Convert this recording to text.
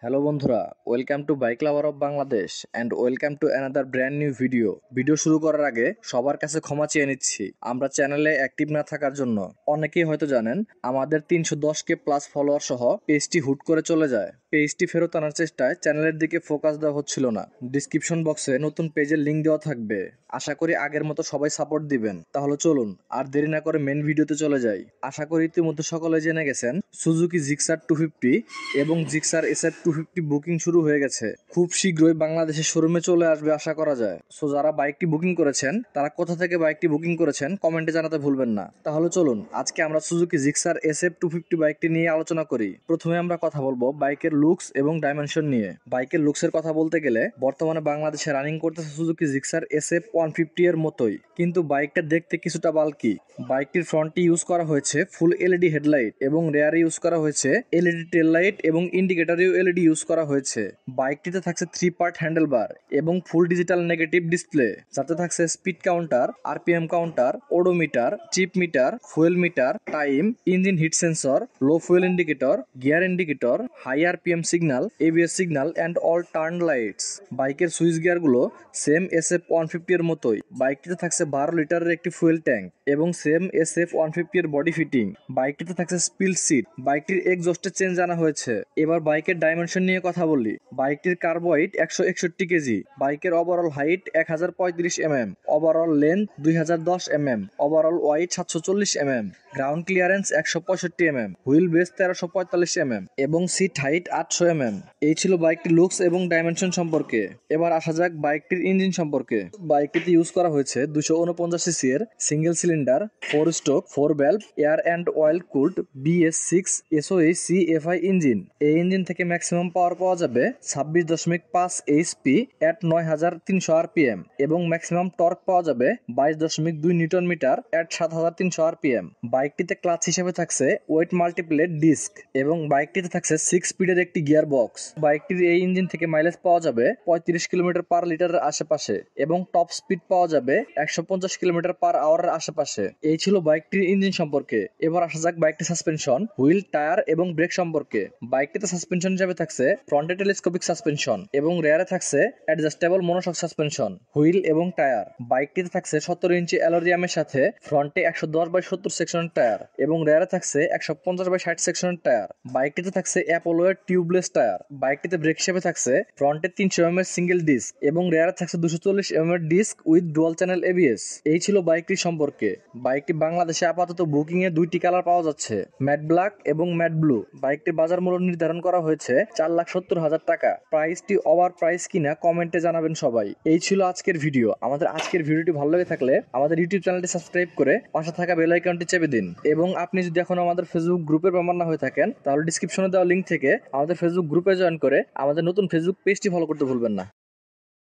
Hello বন্ধুরা, welcome to bike lover of Bangladesh and welcome to another brand new video শুরু করার আগে সবার কাছে ক্ষমা চেয়ে নিচ্ছি আমরা চ্যানেলে অ্যাক্টিভ না থাকার জন্য। অনেকেই হয়তো জানেন আমাদের 310K প্লাস ফলোয়ার সহ পেজটি হুট করে চলে যায়। পেজটি ফেরত আনার চেষ্টায় চ্যানেলের দিকে ফোকাস দেওয়া হচ্ছিল না। ডিসক্রিপশন বক্সে নতুন পেজের লিঙ্ক দেওয়া থাকবে। আশা করি আগের মতো সবাই সাপোর্ট দিবেন। তাহলে চলুন আর দেরি না করে মেন ভিডিওতে চলে যাই। আশা করি ইতিমধ্যে সকলে জেনে গেছেন সুজুকি জিক্সার 250 এবং জিক্সার এসএফ 250 বুকিং শুরু হয়ে গেছে। খুব শীঘ্রই বাংলাদেশের শোরুমে চলে আসবে আশা করা যায়। সো যারা বাইকটি বুকিং করেছেন তারা কোথা থেকে বাইকটি বুকিং করেছেন কমেন্টে জানাতে ভুলবেন না। তাহলে চলুন আজকে আমরা সুজুকি জিক্সার এসএফ 250 বাইকটি নিয়ে আলোচনা করি। প্রথমে আমরা কথা বলবো বাইকের লুকস এবং ডাইমেনশন নিয়ে। বাইকের লুকসের কথা বলতে গেলে বর্তমানে বাংলাদেশে রানিং করতেছে সুজুকি জিক্সার এসএফ 150 এর মতোই, কিন্তু বাইকটা দেখতে কিছুটা বাল্কি। বাইকটির ফ্রন্টে ইউজ করা হয়েছে ফুল এলইডি হেডলাইট এবং রেয়ারে ইউজ করা হয়েছে এলইডি টেল লাইট এবং ইন্ডিকেটরেও এলইডি ইউজ করা হয়েছে। বাইকটিতে থাকছে 3 পার্ট হ্যান্ডেলবার এবং ফুল ডিজিটাল নেগেটিভ ডিসপ্লে, যাতে থাকছে speed counter, RPM counter, odometer, চিপ meter, fuel meter, time, engine heat sensor, low fuel indicator, gear indicator, high RPM signal, ABS signal and all turn lights. বাইকের switch গিয়ারগুলো same SF 150 এর মতোই। বাইকটিতে থাকছে 12 লিটারের একটি ফুয়েল ট্যাঙ্ক এবং সেম এসএফ 150 এর বডি ফিটিং। বাইকটিতে থাকছে স্পিল সিট। বাইকটির এক্সস্টে চেঞ্জ আনা হয়েছে। এবার বাইকের ডাইমেনশন নিয়ে কথা বলি। বাইকটির কার্ব ওয়েট 161 কেজি। বাইকের overall height 1035 mm, overall length 2010 mm, overall wide 740 mm, ground clearance 165 mm, wheel base 1345 mm এবং সিট হাইট 800 mm। এই ছিল বাইকটির লুকস এবং ডাইমেনশন সম্পর্কে। এবার আসা যাক বাইকটির ইঞ্জিন সম্পর্কে। বাইকটিতে ইউজ করা হয়েছে 249 সিসি এর single cylinder 4 stroke 4 valve air and oil cooled BS6 SOE CFI engine. এই ইঞ্জিন থেকে ম্যাক্সিমাম পাওয়ার পাওয়া যাবে 26.5 HP এট 9300 RPM এবং ম্যাক্সিমাম টর্ক পাওয়া যাবে 22.2 নিউটন মিটার এট 7300 RPM। বাইকটিতে ক্লাচ হিসেবে থাকছে ওয়েট মাল্টিপ্লেট ডিস্ক এবং বাইকটিতে থাকছে 6 স্পিডের একটি গিয়ার বক্স। বাইকটির এই ইঞ্জিন থেকে মাইলেজ পাওয়া যাবে 35 কিলোমিটার পার লিটারের আশেপাশে এবং টপ স্পিড পাওয়া যাবে 150 কিলোমিটার পার আওয়ারের আশেপাশে। এই ছিল বাইকটির ইঞ্জিন সম্পর্কে। এবার আসা যাক বাইকটির সাসপেনশন, হুইল, টায়ার এবং ব্রেক সম্পর্কে। বাইকটিতে সাসপেনশন হিসেবে থাকছে ফ্রন্টে টেলিস্কোপিক সাসপেনশন এবং রেয়ারে থাকছে অ্যাডজাস্টেবল মনোশক সাসপেনশন। হুইল এবং টায়ার, বাইকটিতে থাকছে 17 ইঞ্চি অ্যালোরিয়ামের সাথে ফ্রন্টে 110/70 সেকশনের টায়ার এবং রেয়ারে থাকছে 150/60 সেকশনের টায়ার। বাইকটিতে থাকছে অ্যাপোলো এর টিউবলেস টায়ার। বাইকটিতে ব্রেক হিসেবে থাকছে ফ্রন্টে 300 mm এর সিঙ্গেল ডিস্ক এবং রেয়ারে থাকছে 240 mm এর disk with dual channel ABS। এই ছিল বাইকটির সম্পর্কে। বাইকটি বাংলাদেশে আপাতত বুকিং এ 2টি কালার পাওয়া যাচ্ছে, ম্যাট ব্ল্যাক এবং ম্যাট ব্লু। বাইকটির বাজার মূল্য নির্ধারণ করা হয়েছে 4,70,000 টাকা। প্রাইসটি ওভার প্রাইস কিনা কমেন্টে জানাবেন সবাই। এই ছিল আজকের ভিডিও। আমাদের আজকের ভিডিওটি ভালো লেগে থাকলে আমাদের ইউটিউব চ্যানেলটি সাবস্ক্রাইব করে পাশে থাকা বেল আইকনটি চেপে দিন এবং আপনি যদি এখনো আমাদের ফেসবুক গ্রুপের মেম্বার না হয়ে থাকেন তাহলে ডিসক্রিপশনে দেওয়া লিংক থেকে আমাদের ফেসবুক গ্রুপে জয়েন করে আমাদের নতুন ফেসবুক পেজটি ফলো করতে ভুলবেন না।